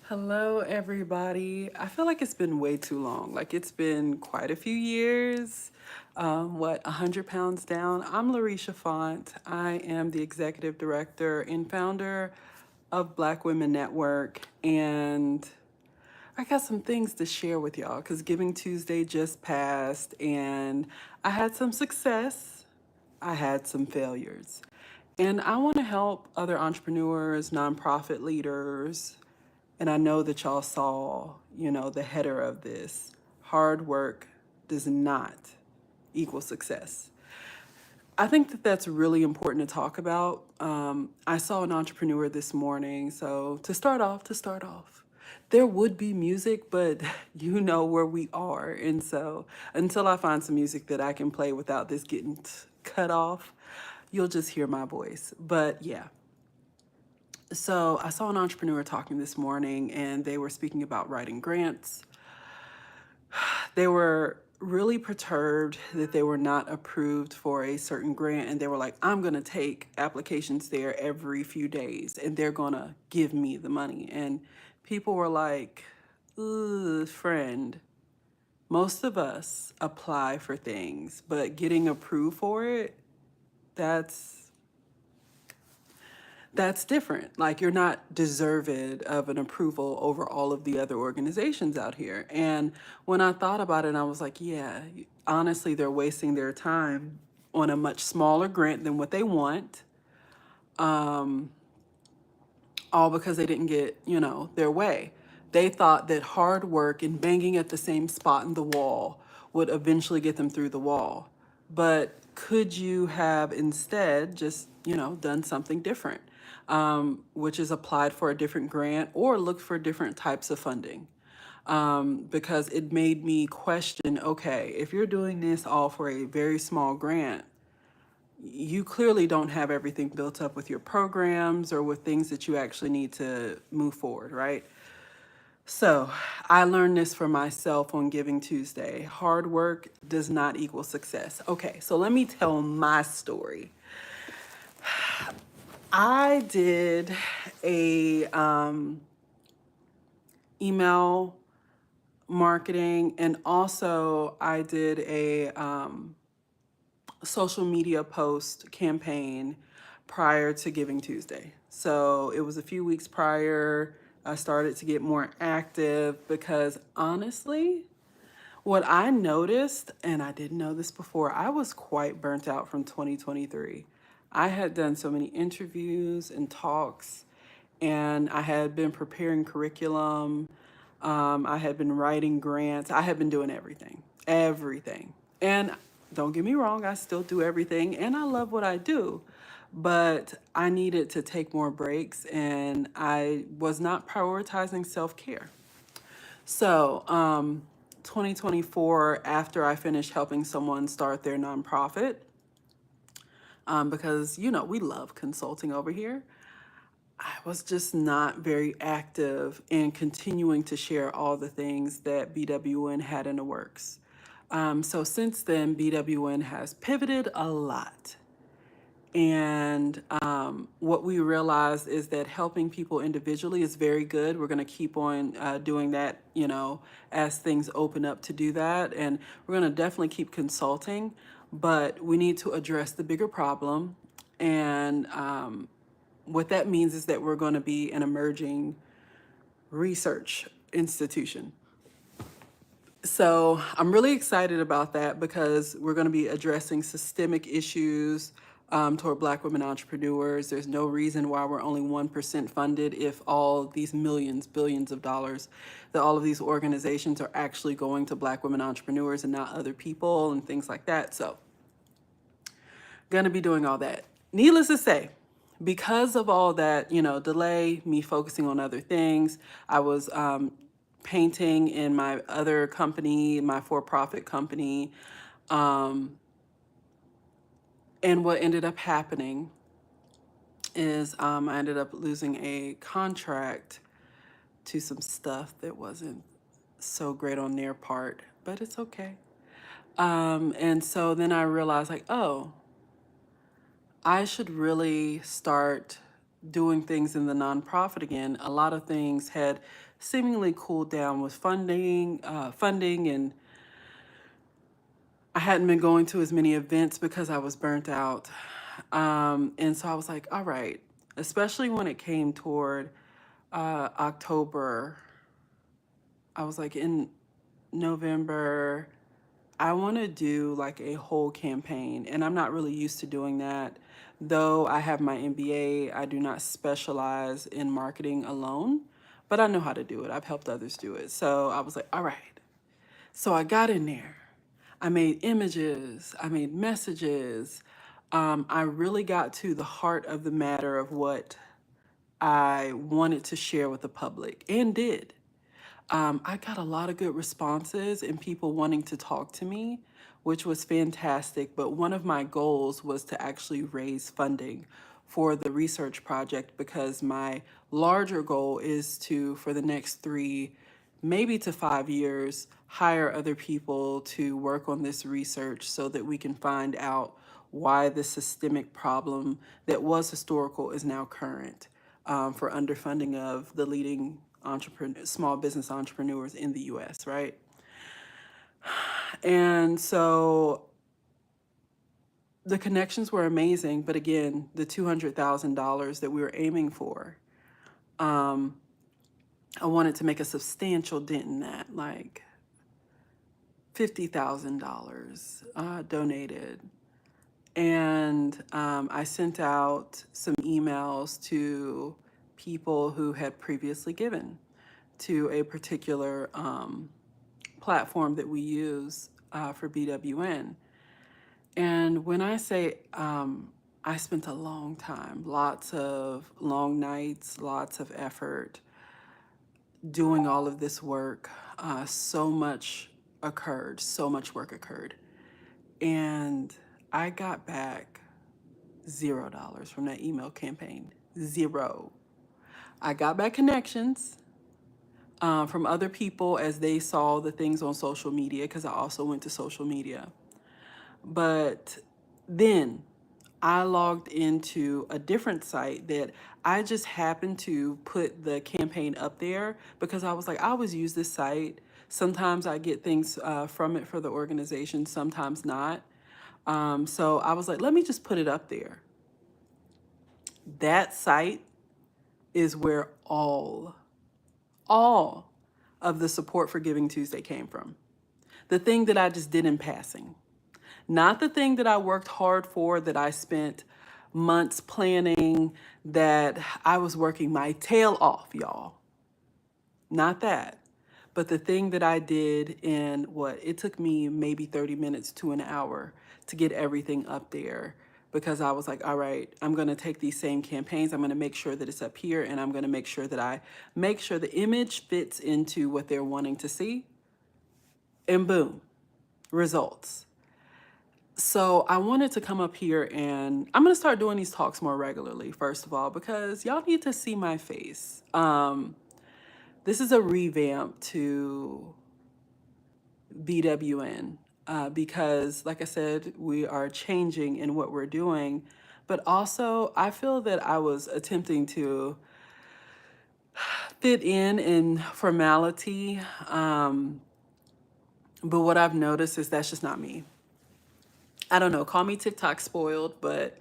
Hello, everybody. I feel like it's been way too long. Like it's been quite a few years. 100 pounds down. I'm Larisha Font. I am the executive director and founder of Black Women Network. And I got some things to share with y'all because Giving Tuesday just passed and I had some success. I had some failures. And I want to help other entrepreneurs, nonprofit leaders, and I know that y'all saw, the header of this. Hard work does not equal success. I think that that's really important to talk about. I saw an entrepreneur this morning. So to start off, there would be music, but you know where we are. And so until I find some music that I can play without this getting cut off, you'll just hear my voice. But yeah, so I saw an entrepreneur talking this morning and they were speaking about writing grants. They were really perturbed that they were not approved for a certain grant and they were like, I'm going to take applications there every few days and they're going to give me the money. And people were like, "Ugh, friend, most of us apply for things, but getting approved for it, that's that's different. Like you're not deserved of an approval over all of the other organizations out here." And when I thought about it, I was like, yeah, honestly, they're wasting their time on a much smaller grant than what they want, all because they didn't get, their way. They thought that hard work and banging at the same spot in the wall would eventually get them through the wall. But could you have instead just, done something different, which is applied for a different grant or looked for different types of funding? Because it made me question, okay, if you're doing this all for a very small grant, you clearly don't have everything built up with your programs or with things that you actually need to move forward, right? So I learned this for myself on Giving Tuesday. Hard work does not equal success. Okay, so let me tell my story. I did a email marketing and also I did a social media post campaign prior to Giving Tuesday. So it was a few weeks prior. I started to get more active because honestly, what I noticed, and I didn't know this before, I was quite burnt out from 2023. I had done so many interviews and talks, and I had been preparing curriculum. I had been writing grants. I had been doing everything, everything. And don't get me wrong, I still do everything, and I love what I do. But I needed to take more breaks, and I was not prioritizing self care. So, 2024, after I finished helping someone start their nonprofit, because, we love consulting over here, I was just not very active in continuing to share all the things that BWN had in the works. So since then, BWN has pivoted a lot. And what we realized is that helping people individually is very good. We're going to keep on doing that, as things open up to do that. And we're going to definitely keep consulting, but we need to address the bigger problem. And what that means is that we're going to be an emerging research institution. So I'm really excited about that because we're going to be addressing systemic issues toward Black women entrepreneurs. There's no reason why we're only 1% funded if all these millions, billions of dollars that all of these organizations are actually going to Black women entrepreneurs and not other people and things like that. So going to be doing all that. Needless to say, because of all that, delay, me focusing on other things, I was painting in my other company, my for-profit company. And what ended up happening is I ended up losing a contract to some stuff that wasn't so great on their part, but it's okay. And so then I realized like, oh, I should really start doing things in the nonprofit again, a lot of things had seemingly cooled down with funding, and I hadn't been going to as many events because I was burnt out. And so I was like, all right, especially when it came toward October, I was like, in November, I want to do like a whole campaign. And I'm not really used to doing that. Though I have my MBA, I do not specialize in marketing alone, but I know how to do it. I've helped others do it. So I was like, all right. So I got in there. I made images, I made messages. I really got to the heart of the matter of what I wanted to share with the public and did. I got a lot of good responses and people wanting to talk to me, which was fantastic. But one of my goals was to actually raise funding for the research project because my larger goal is to, for the next 3, maybe to 5 years, hire other people to work on this research so that we can find out why the systemic problem that was historical is now current, for underfunding of the leading small business entrepreneurs in the US, right? And so the connections were amazing, but again, the $200,000 that we were aiming for, I wanted to make a substantial dent in that, like $50,000 donated. And I sent out some emails to people who had previously given to a particular platform that we use for BWN. And when I say I spent a long time, lots of long nights, lots of effort doing all of this work. So much occurred, so much work occurred. And I got back $0 from that email campaign. Zero. I got back connections from other people as they saw the things on social media, because I also went to social media. But then I logged into a different site that I just happened to put the campaign up there because I was like, I always use this site. Sometimes I get things from it for the organization, sometimes not. So I was like, let me just put it up there. That site is where all of the support for Giving Tuesday came from. The thing that I just did in passing. Not the thing that I worked hard for, that I spent months planning, that I was working my tail off, y'all. Not that. But the thing that I did in it took me maybe 30 minutes to an hour to get everything up there, because I was like, all right, I'm going to take these same campaigns. I'm going to make sure that it's up here, and I'm going to make sure that I make sure the image fits into what they're wanting to see. And boom, results. So I wanted to come up here, and I'm going to start doing these talks more regularly, first of all, because y'all need to see my face. This is a revamp to BWN because, like I said, we are changing in what we're doing. But also, I feel that I was attempting to fit in formality. But what I've noticed is that's just not me. I don't know, call me TikTok spoiled, but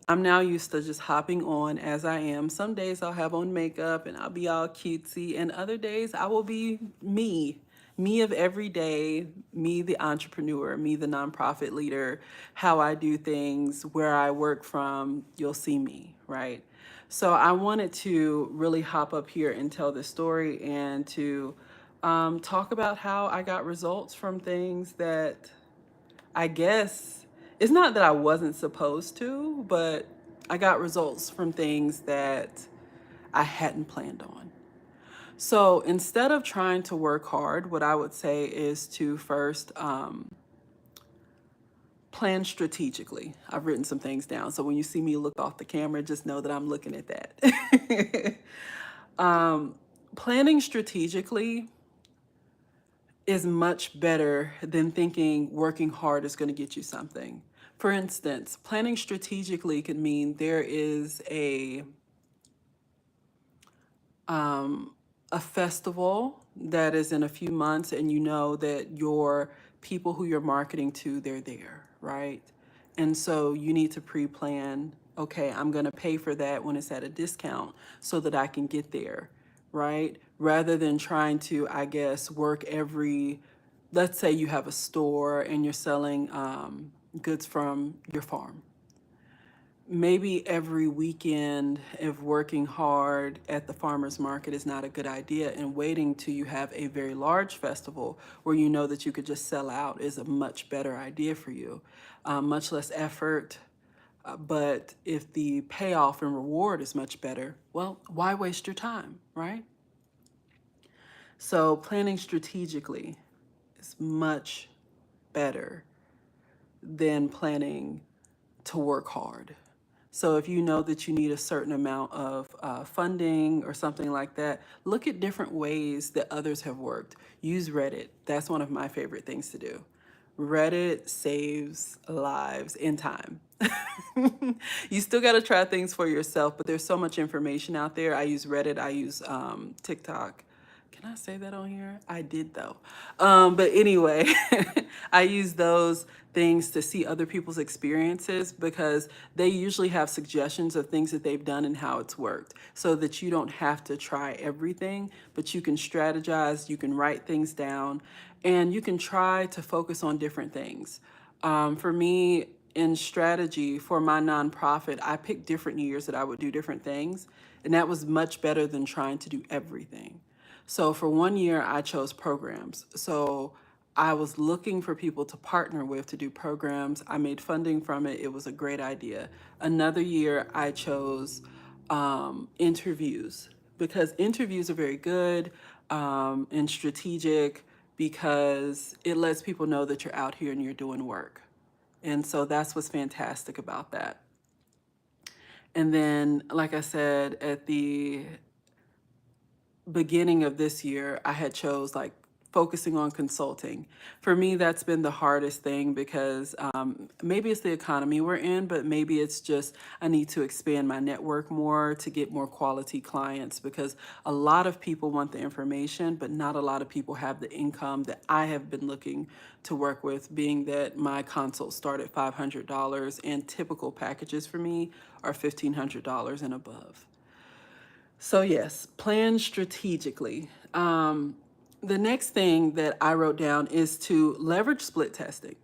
I'm now used to just hopping on as I am. Some days I'll have on makeup and I'll be all cutesy, and other days I will be me of every day, me the entrepreneur, me the nonprofit leader, how I do things, where I work from, you'll see me, right? So I wanted to really hop up here and tell this story, and to talk about how I got results from things that I guess it's not that I wasn't supposed to, but I got results from things that I hadn't planned on. So instead of trying to work hard, what I would say is to first plan strategically. I've written some things down. So when you see me look off the camera, just know that I'm looking at that. Planning strategically is much better than thinking working hard is going to get you something. For instance, planning strategically could mean there is a a festival that is in a few months and you know that your people who you're marketing to, they're there, right? And so you need to pre-plan, okay, I'm going to pay for that when it's at a discount so that I can get there, right? Rather than trying to, I guess, work every, let's say you have a store and you're selling goods from your farm, maybe every weekend if working hard at the farmers market is not a good idea, and waiting till you have a very large festival where you know that you could just sell out is a much better idea for you. Much less effort, but if the payoff and reward is much better, well, why waste your time, right? So planning strategically is much better than planning to work hard. So if you know that you need a certain amount of funding or something like that, look at different ways that others have worked. Use Reddit. That's one of my favorite things to do. Reddit saves lives in time. You still got to try things for yourself, but there's so much information out there. I use Reddit. I use TikTok. Can I say that on here? I did though. But anyway, I use those things to see other people's experiences because they usually have suggestions of things that they've done and how it's worked so that you don't have to try everything, but you can strategize, you can write things down, and you can try to focus on different things. For me, in strategy for my nonprofit, I picked different years that I would do different things, and that was much better than trying to do everything. So for one year, I chose programs. So I was looking for people to partner with to do programs. I made funding from it. It was a great idea. Another year, I chose interviews because interviews are very good and strategic because it lets people know that you're out here and you're doing work. And so that's what's fantastic about that. And then, like I said, at the beginning of this year, I had chose like focusing on consulting. For me, that's been the hardest thing because maybe it's the economy we're in, but maybe it's just I need to expand my network more to get more quality clients because a lot of people want the information, but not a lot of people have the income that I have been looking to work with, being that my consults start at $500 and typical packages for me are $1,500 and above. So yes, plan strategically. The next thing that I wrote down is to leverage split testing.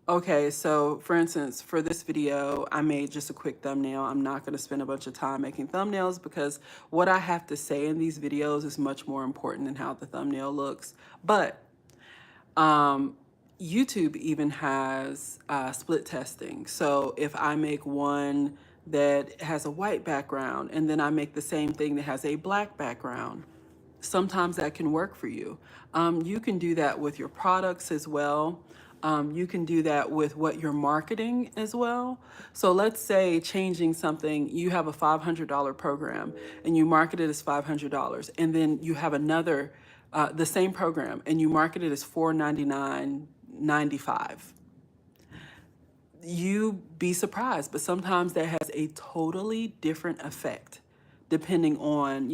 Okay, so for instance, for this video, I made just a quick thumbnail. I'm not going to spend a bunch of time making thumbnails because what I have to say in these videos is much more important than how the thumbnail looks. But YouTube even has split testing. So if I make one that has a white background and then I make the same thing that has a black background, sometimes that can work for you. You can do that with your products as well. You can do that with what you're marketing as well. So let's say changing something, you have a $500 program and you market it as $500, and then you have another, the same program, and you market it as $499.95. You be surprised, but sometimes that has a totally different effect depending on,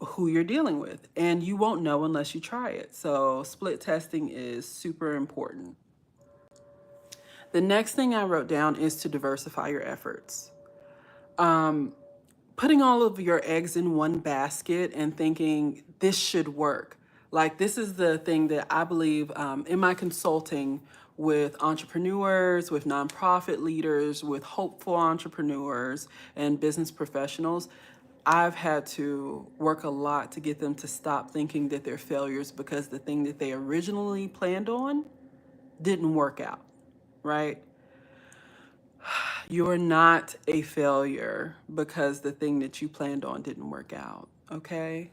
who you're dealing with. And you won't know unless you try it. So split testing is super important. The next thing I wrote down is to diversify your efforts. Putting all of your eggs in one basket and thinking this should work. Like this is the thing that I believe in my consulting with entrepreneurs, with nonprofit leaders, with hopeful entrepreneurs and business professionals. I've had to work a lot to get them to stop thinking that they're failures because the thing that they originally planned on didn't work out, right? You're not a failure because the thing that you planned on didn't work out, okay?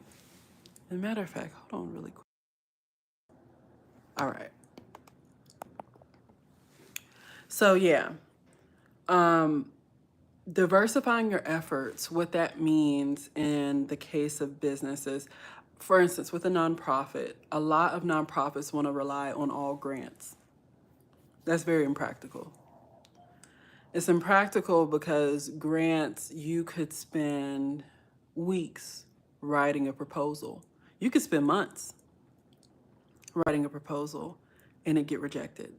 As a matter of fact, hold on really quick. All right. So yeah, diversifying your efforts, what that means in the case of businesses, for instance, with a nonprofit, a lot of nonprofits want to rely on all grants. That's very impractical. It's impractical because grants, you could spend weeks writing a proposal. You could spend months writing a proposal and it get rejected.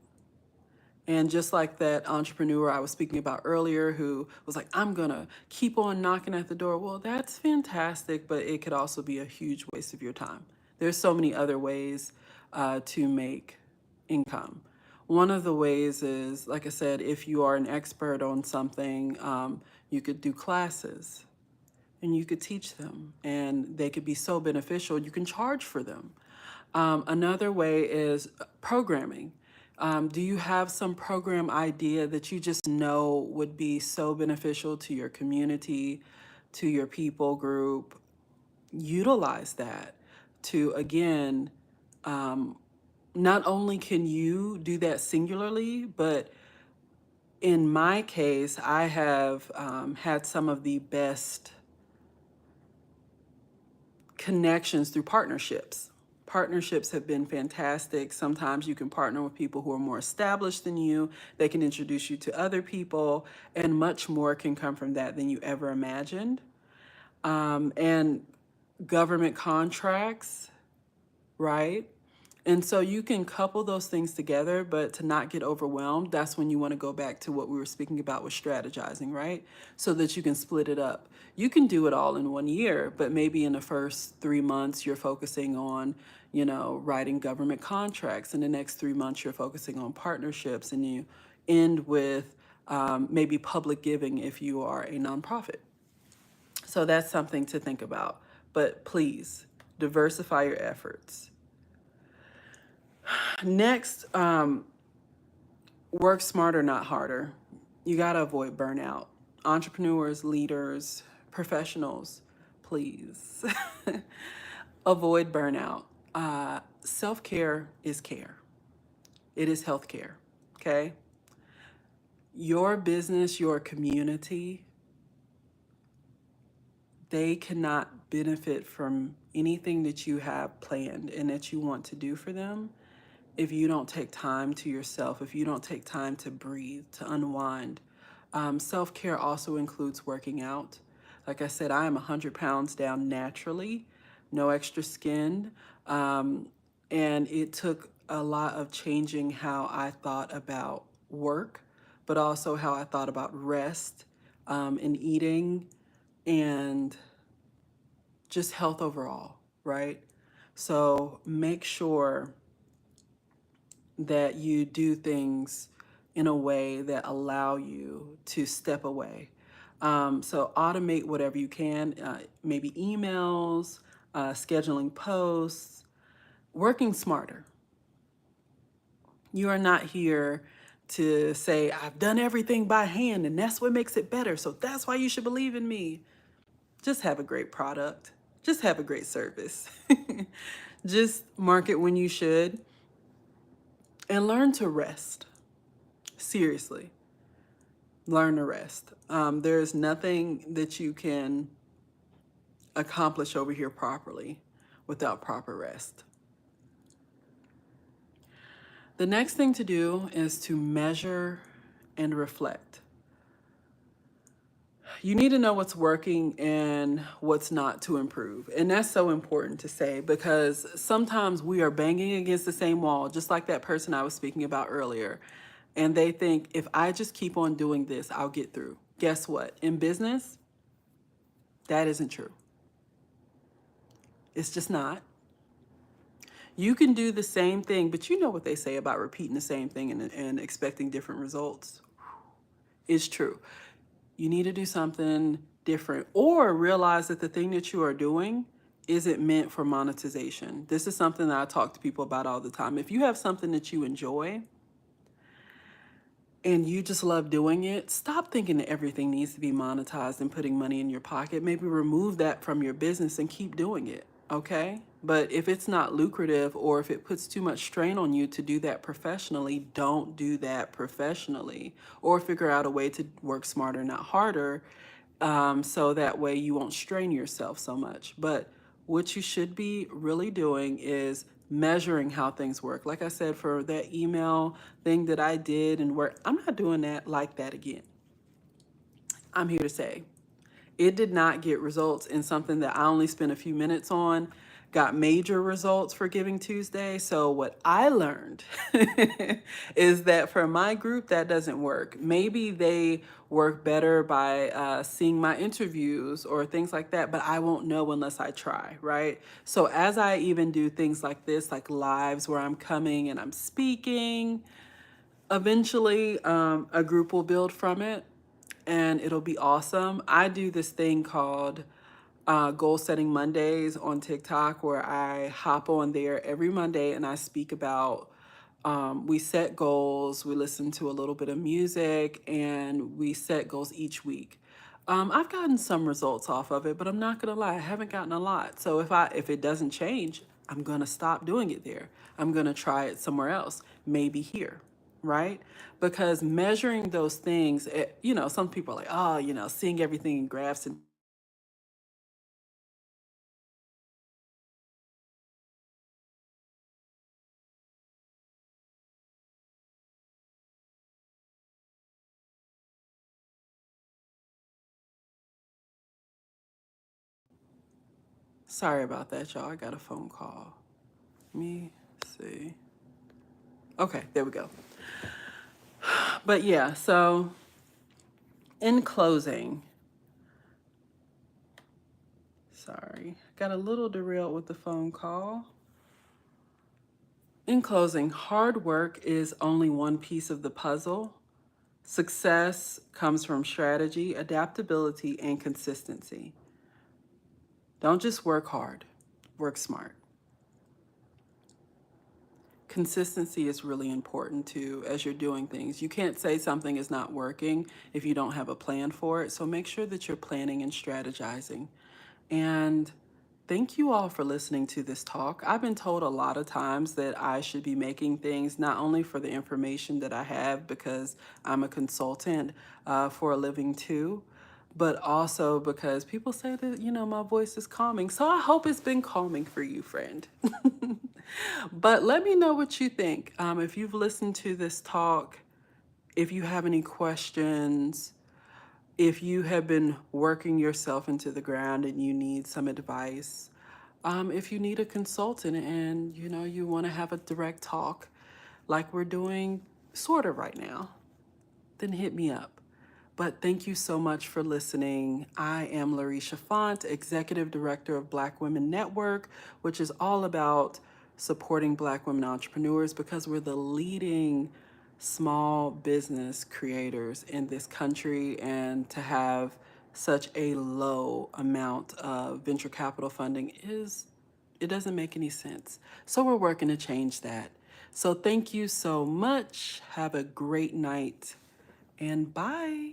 And just like that entrepreneur I was speaking about earlier who was like, I'm going to keep on knocking at the door. Well, that's fantastic, but it could also be a huge waste of your time. There's so many other ways to make income. One of the ways is, like I said, if you are an expert on something, you could do classes and you could teach them, and they could be so beneficial, you can charge for them. Another way is programming. Do you have some program idea that you just know would be so beneficial to your community, to your people group? Utilize that to, again, not only can you do that singularly, but in my case, I have had some of the best connections through partnerships. Partnerships have been fantastic. Sometimes you can partner with people who are more established than you. They can introduce you to other people, and much more can come from that than you ever imagined. And government contracts, right? And so you can couple those things together, but to not get overwhelmed, that's when you want to go back to what we were speaking about with strategizing, right? So that you can split it up. You can do it all in 1 year, but maybe in the first 3 months, you're focusing on, writing government contracts. In the next 3 months, you're focusing on partnerships, and you end with maybe public giving if you are a nonprofit. So that's something to think about. But please diversify your efforts. Next, work smarter, not harder. You got to avoid burnout. Entrepreneurs, leaders, professionals, please avoid burnout. Self-care is care. It is healthcare, okay? Your business, your community, they cannot benefit from anything that you have planned and that you want to do for them if you don't take time to yourself, if you don't take time to breathe, to unwind. Self-care also includes working out. Like I said, I am 100 pounds down naturally, no extra skin. And it took a lot of changing how I thought about work, but also how I thought about rest and eating and just health overall, right? So make sure that you do things in a way that allow you to step away. So automate whatever you can, maybe emails, scheduling posts, working smarter. You are not here to say, I've done everything by hand and that's what makes it better, so that's why you should believe in me. Just have a great product. Just have a great service. Just market when you should and learn to rest. Seriously, learn to rest. There's nothing that you can accomplish over here properly without proper rest. The next thing to do is to measure and reflect. You need to know what's working and what's not to improve. And that's so important to say because sometimes we are banging against the same wall, just like that person I was speaking about earlier. And they think, if I just keep on doing this, I'll get through. Guess what? In business, that isn't true. It's just not. You can do the same thing, but you know what they say about repeating the same thing and expecting different results. It's true. You need to do something different or realize that the thing that you are doing isn't meant for monetization. This is something that I talk to people about all the time. If you have something that you enjoy and you just love doing it, stop thinking that everything needs to be monetized and putting money in your pocket. Maybe remove that from your business and keep doing it, okay? But if it's not lucrative or if it puts too much strain on you to do that professionally, don't do that professionally. Or figure out a way to work smarter, not harder, so that way you won't strain yourself so much. But what you should be really doing is measuring how things work. Like I said, for that email thing that I did and where I'm not doing that like that again. I'm here to say It did not get results, in something that I only spent a few minutes on got major results for Giving Tuesday. So what I learned is that for my group, that doesn't work. Maybe they work better by seeing my interviews or things like that, but I won't know unless I try, right? So as I even do things like this, like lives where I'm coming and I'm speaking, eventually a group will build from it and it'll be awesome. I do this thing called Goal Setting Mondays on TikTok, where I hop on there every Monday and I speak about, we set goals, we listen to a little bit of music, and we set goals each week. I've gotten some results off of it, but I'm not gonna lie, I haven't gotten a lot. So if it doesn't change, I'm gonna stop doing it there. I'm gonna try it somewhere else, maybe here, right? Because measuring those things, some people are like, oh, seeing everything in graphs and sorry about that, y'all. I got a phone call. Let me see. Okay, there we go. But yeah, so in closing, sorry, got a little derailed with the phone call. In closing, hard work is only one piece of the puzzle. Success comes from strategy, adaptability, and consistency. Don't just work hard, work smart. Consistency is really important too as you're doing things. You can't say something is not working if you don't have a plan for it. So make sure that you're planning and strategizing. And thank you all for listening to this talk. I've been told a lot of times that I should be making things not only for the information that I have, because I'm a consultant for a living too, but also because people say that, my voice is calming. So I hope it's been calming for you, friend. But let me know what you think. If you've listened to this talk, if you have any questions, if you have been working yourself into the ground and you need some advice, if you need a consultant and you want to have a direct talk like we're doing sort of right now, then hit me up. But thank you so much for listening. I am Larisha Font, Executive Director of Black Women Network, which is all about supporting Black women entrepreneurs, because we're the leading small business creators in this country, and to have such a low amount of venture capital funding it doesn't make any sense. So we're working to change that. So thank you so much. Have a great night and bye.